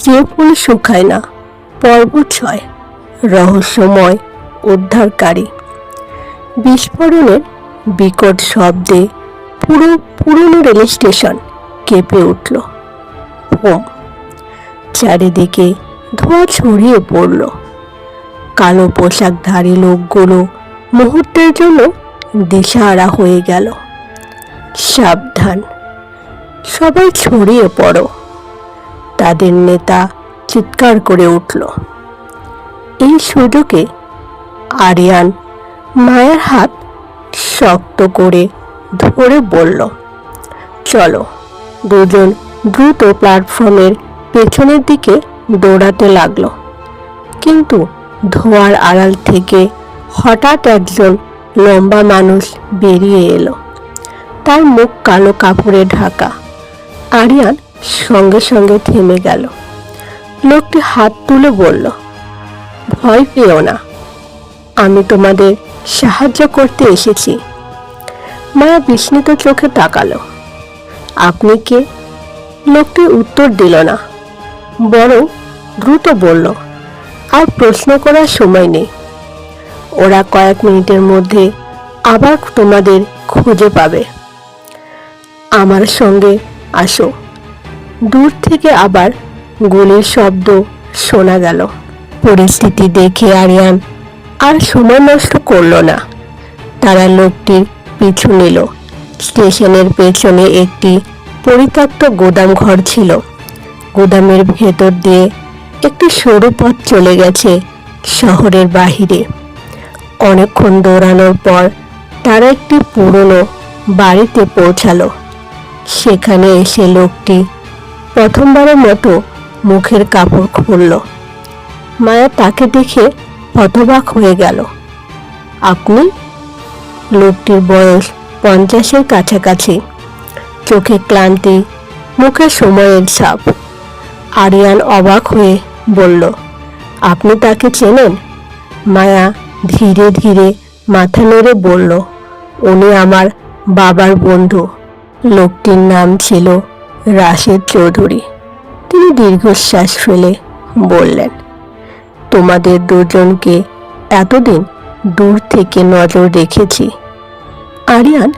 যে ফুল শুকায় না, পর্ব 6। রহস্যময় উদ্ধারকারী। বিস্ফোরণের বিকট শব্দে পুরো পুরনো রেল স্টেশন কেঁপে উঠল। হোম, চারিদিকে ধোঁয়া ছড়িয়ে পড়ল। কালো পোশাকধারী লোকগুলো মুহূর্তের জন্য দিশাহারা হয়ে গেল। সাবধান, সবাই ছড়িয়ে পড়ো, তাদের নেতা চিৎকার করে উঠল। এই সুযোগে আরিয়ান মায়ের হাত শক্ত করে ধরে বলল, চলো। দুজন দ্রুত প্ল্যাটফর্মের পেছনের দিকে দৌড়াতে লাগলো। কিন্তু ধোঁয়ার আড়াল থেকে হঠাৎ একজন লম্বা মানুষ বেরিয়ে এলো। তার মুখ কালো কাপড়ে ঢাকা। আরিয়ান সঙ্গে সঙ্গে থেমে গেল। লোকটি হাত তুলে বলল, ভয় পেও না, আমি তোমাদের সাহায্য করতে এসেছি। মায়া বিস্মিত চোখে তাকালো। আপনি কে? লোকটি উত্তর দিল না, বরং দ্রুত বলল, আর প্রশ্ন করার সময় নেই। ওরা কয়েক মিনিটের মধ্যে আবার তোমাদের খুঁজে পাবে। আমার সঙ্গে আসো। দূর থেকে আবার গুলির শব্দ শোনা গেল। পরিস্থিতি দেখে আরিয়ান আর সময় নষ্ট করল না। তারা লোকটির পিছু নিল। স্টেশনের পেছনে একটি পরিত্যক্ত গোদাম ঘর ছিল। গোদামের ভেতর দিয়ে একটি সরু পথ চলে গেছে শহরের বাহিরে। অনেকক্ষণ দৌড়ানোর পর তারা একটি পুরনো বাড়িতে পৌঁছালো। সেখানে এসে লোকটি প্রথমবারের মতো মুখের কাপড় খুলল। মায়া তাকে দেখে হতবাক হয়ে গেল। আপনি? লোকটির বয়স 50-এর কাছাকাছি, চোখে ক্লান্তি, মুখে সময়ের ছাপ। আরিয়ান অবাক হয়ে বলল, আপনি তাকে চেনেন? মায়া ধীরে ধীরে মাথা নেড়ে বলল, উনি আমার বাবার বন্ধু। লোকটির নাম ছিল রাশেদ চৌধুরী। তিনি দীর্ঘশ্বাস ফেলে বললেন, তোমাদের দুজনকে এতদিন দূর থেকে নজর রেখেছি। আরিয়ান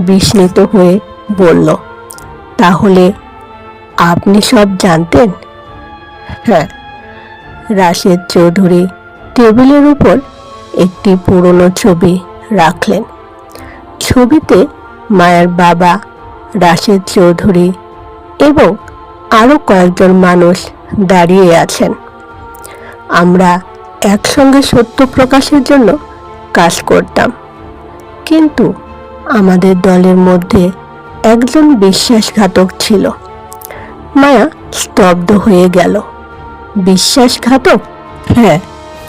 বিস্মিত হয়ে বলল, তাহলে আপনি সব জানতেন? হ্যাঁ। রাশেদ চৌধুরী টেবিলের উপর একটি পুরনো ছবি রাখলেন। ছবিতে মায়ের বাবা রাশেদ চৌধুরী এবং আরো কয়েকজন মানুষ দাঁড়িয়ে আছেন। আমরা একসঙ্গে সত্য প্রকাশের জন্য কাজ করতাম, কিন্তু আমাদের দলের মধ্যে একজন বিশ্বাসঘাতক ছিল। মায়া স্তব্ধ হয়ে গেল। বিশ্বাসঘাতক? হ্যাঁ,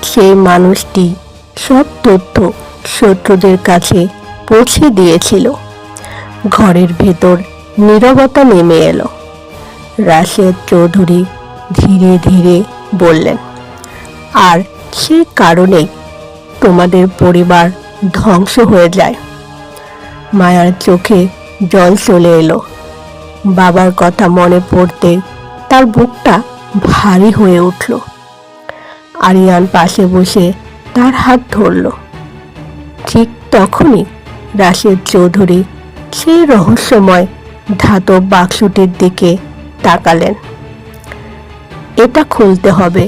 সেই মানুষটি সব তথ্য শত্রুদের কাছে পৌঁছে দিয়েছিল। ঘরের ভেতর নীরবতা নেমে এলো। রাশেদ চৌধুরী ধীরে ধীরে বললেন, আর সেই কারণেই তোমাদের পরিবার ধ্বংস হয়ে যায়। মায়ার চোখে জল চলে এলো। বাবার কথা মনে পড়তে তার বুকটা ভারী হয়ে উঠল। আরিয়ান পাশে বসে তার হাত ধরল। ঠিক তখনই রাশেদ চৌধুরী সেই রহস্যময় ধাতব বাক্সটির দিকে তাকালেন। এটা খুলতে হবে।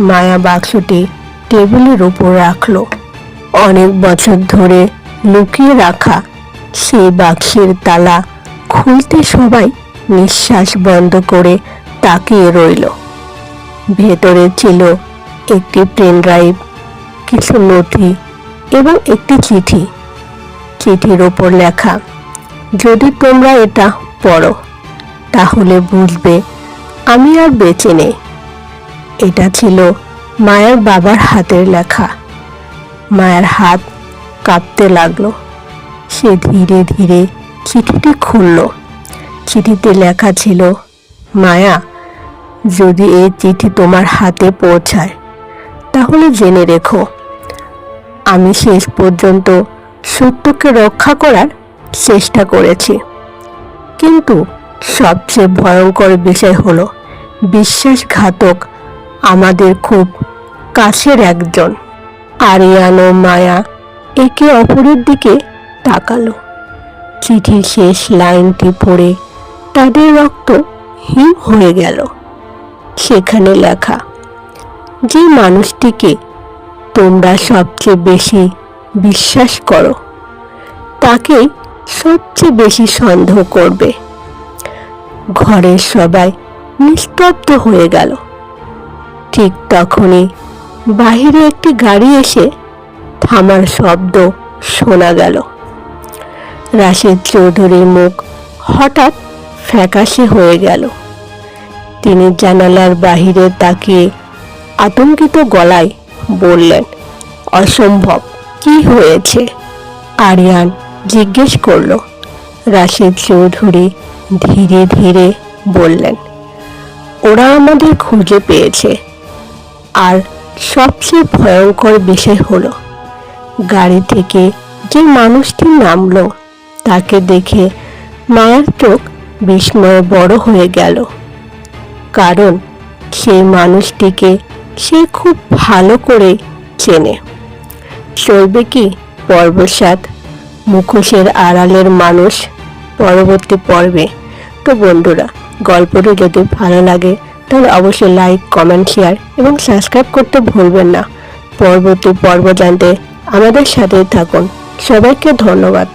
মায়া বাক্সটি টেবিলের উপর রাখল। অনেক বছর ধরে লুকিয়ে রাখা সেই বাক্সের তালা খুলতে সবাই নিঃশ্বাস বন্ধ করে তাকিয়ে রইল। ভেতরে ছিল একটি পেন ড্রাইভ, কিছু নথি এবং একটি চিঠি। চিঠির ওপর লেখা, যদি তোমরা এটা পড়ো তাহলে বুঝবে আমি আর বেঁচে নেই। এটা ছিল মায়ের বাবার হাতের লেখা। মায়ের হাত কাঁপতে লাগলো। সে ধীরে ধীরে চিঠিটি খুলল। চিঠিতে লেখা ছিল, মায়া, যদি এই চিঠি তোমার হাতে পৌঁছায় তাহলে জেনে রেখো, আমি শেষ পর্যন্ত সত্যকে রক্ষা করার চেষ্টা করেছি। কিন্তু সবচেয়ে ভয়ঙ্কর বিষয় হলো বিশ্বাসঘাতক আমাদের খুব কাছের একজন। আরিয়ান ও মায়া একে অপরের দিকে তাকালো। চিঠির শেষ লাইনটি পড়ে তাদের রক্ত হিম হয়ে গেল। সেখানে লেখা, যে মানুষটিকে তোমরা সবচেয়ে বেশি বিশ্বাস করো তাকে সবচেয়ে বেশি সন্দেহ করবে। ঘরের সবাই নিস্তব্ধ হয়ে গেল। ঠিক তখনই বাহিরে একটি গাড়ি এসে থামার শব্দ শোনা গেল। রাশেদ চৌধুরীর মুখ হঠাৎ ফ্যাকাশে হয়ে গেল। তিনি জানালার বাহিরে তাকিয়ে আতঙ্কিত গলায় বললেন, অসম্ভব, কি হয়েছে? আরিয়ান জিজ্ঞেস করল। রাশেদ চৌধুরী ধীরে ধীরে বললেন, ওরা আমাদের খুঁজে পেয়েছে। আর সবচেয়ে ভয়ঙ্কর বিষয় হলো, গাড়ি থেকে যে মানুষটি নামলো তাকে দেখে মায়ের চোখ বিস্ময়ে বড় হয়ে গেল। কারণ সেই মানুষটিকে সে খুব ভালো করে চেনে। চলবে কি পর্ব 7, মুখোশের আড়ালের মানুষ, পরবর্তী পর্বে। তো বন্ধুরা, গল্পটি যদি ভালো লাগে তাহলে অবশ্যই লাইক, কমেন্ট, শেয়ার এবং সাবস্ক্রাইব করতে ভুলবেন না। পরবর্তী পর্ব জানতে আমাদের সাথেই থাকুন। সবাইকে ধন্যবাদ।